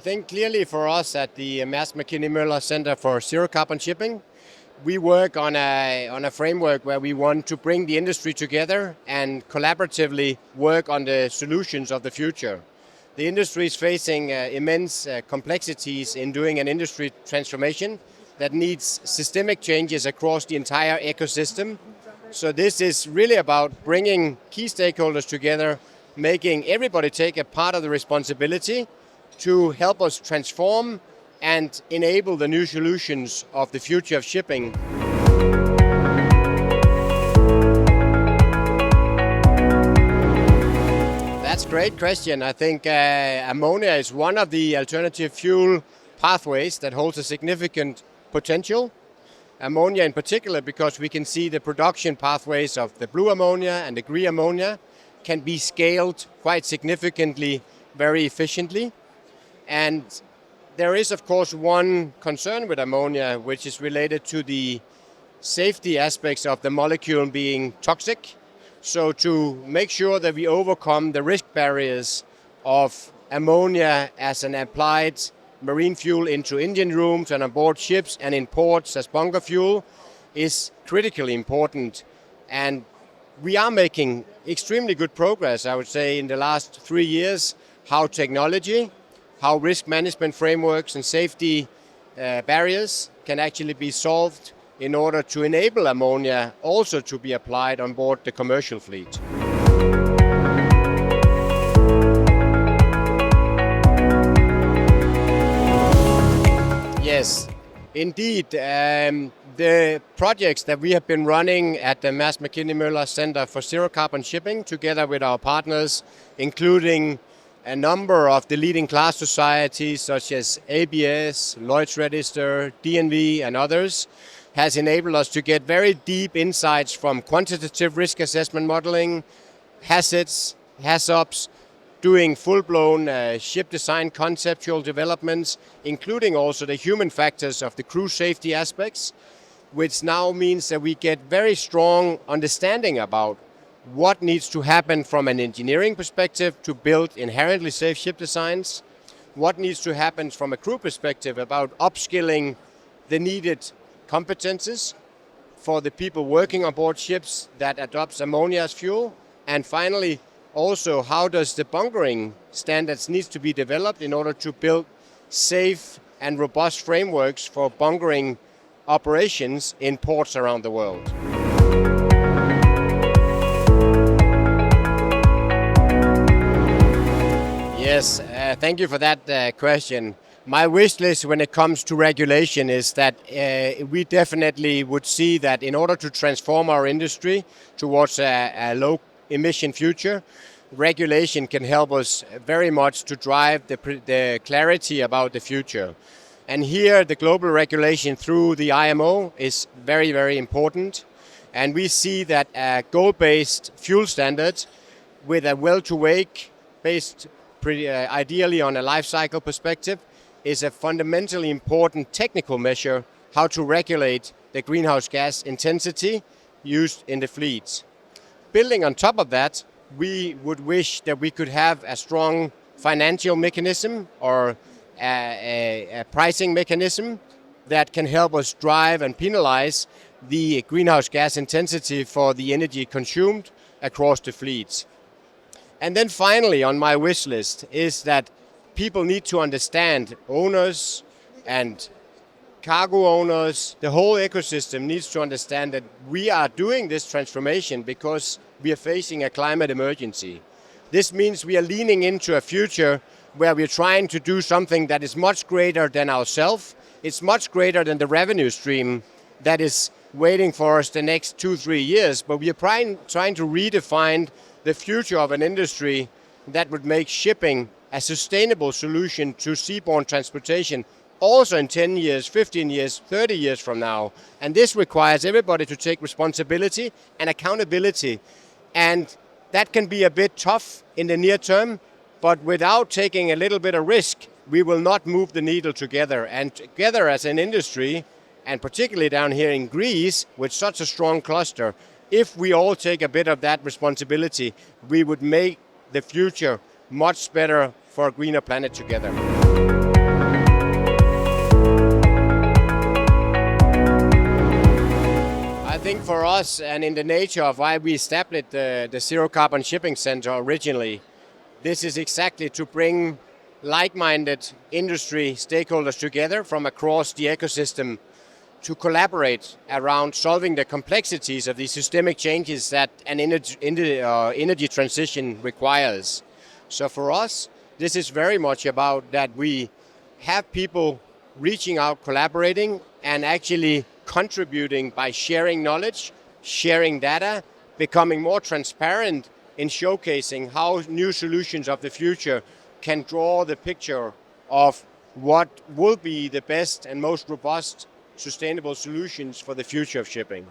think clearly for us at the Mærsk Mc-Kinney Møller Center for Zero Carbon Shipping, we work on a framework where we want to bring the industry together and collaboratively work on the solutions of the future. The industry is facing immense complexities in doing an industry transformation that needs systemic changes across the entire ecosystem. So this is really about bringing key stakeholders together, making everybody take a part of the responsibility to help us transform and enable the new solutions of the future of shipping. That's a great question. I think ammonia is one of the alternative fuel pathways that holds a significant potential. Ammonia in particular, because we can see the production pathways of the blue ammonia and the green ammonia can be scaled quite significantly, very efficiently. And there is, of course, one concern with ammonia, which is related to the safety aspects of the molecule being toxic. So to make sure that we overcome the risk barriers of ammonia as an applied marine fuel into engine rooms and aboard ships and in ports as bunker fuel is critically important. And we are making extremely good progress, I would say, in the last 3 years, how technology, how risk management frameworks and safety barriers can actually be solved in order to enable ammonia also to be applied on board the commercial fleet. Yes, indeed. The projects that we have been running at the Mærsk Mc-Kinney Møller Center for Zero Carbon Shipping, together with our partners, including a number of the leading class societies such as ABS, Lloyd's Register, DNV and others, has enabled us to get very deep insights from quantitative risk assessment modeling, HACCPs, HACCPs, doing full-blown ship design conceptual developments, including also the human factors of the crew safety aspects, which now means that we get very strong understanding about what needs to happen from an engineering perspective to build inherently safe ship designs, what needs to happen from a crew perspective about upskilling the needed competences for the people working on board ships that adopts ammonia as fuel, and finally also how does the bunkering standards need to be developed in order to build safe and robust frameworks for bunkering operations in ports around the world. Yes, thank you for that question. My wish list when it comes to regulation is that we definitely would see that in order to transform our industry towards a low emission future, regulation can help us very much to drive the clarity about the future. And here the global regulation through the IMO is very, very important. And we see that a goal-based fuel standard with a well-to-wake based ideally on a life cycle perspective is a fundamentally important technical measure how to regulate the greenhouse gas intensity used in the fleets. Building on top of that, we would wish that we could have a strong financial mechanism or a pricing mechanism that can help us drive and penalize the greenhouse gas intensity for the energy consumed across the fleets. And then finally on my wish list is that people need to understand, owners and cargo owners, the whole ecosystem needs to understand that we are doing this transformation because we are facing a climate emergency. This means we are leaning into a future where we are trying to do something that is much greater than ourselves. It's much greater than the revenue stream that is waiting for us the next 2-3 years. But we are trying to redefine the future of an industry that would make shipping a sustainable solution to seaborne transportation also in 10 years, 15 years, 30 years from now. And this requires everybody to take responsibility and accountability. And that can be a bit tough in the near term, but without taking a little bit of risk, we will not move the needle together. And together as an industry, and particularly down here in Greece, with such a strong cluster, if we all take a bit of that responsibility, we would make the future much better for a greener planet together. think for us, and in the nature of why we established the Zero Carbon Shipping Center originally, this is exactly to bring like-minded industry stakeholders together from across the ecosystem to collaborate around solving the complexities of the systemic changes that an energy transition requires. So for us, this is very much about that we have people reaching out, collaborating, and actually contributing by sharing knowledge, sharing data, becoming more transparent in showcasing how new solutions of the future can draw the picture of what will be the best and most robust sustainable solutions for the future of shipping.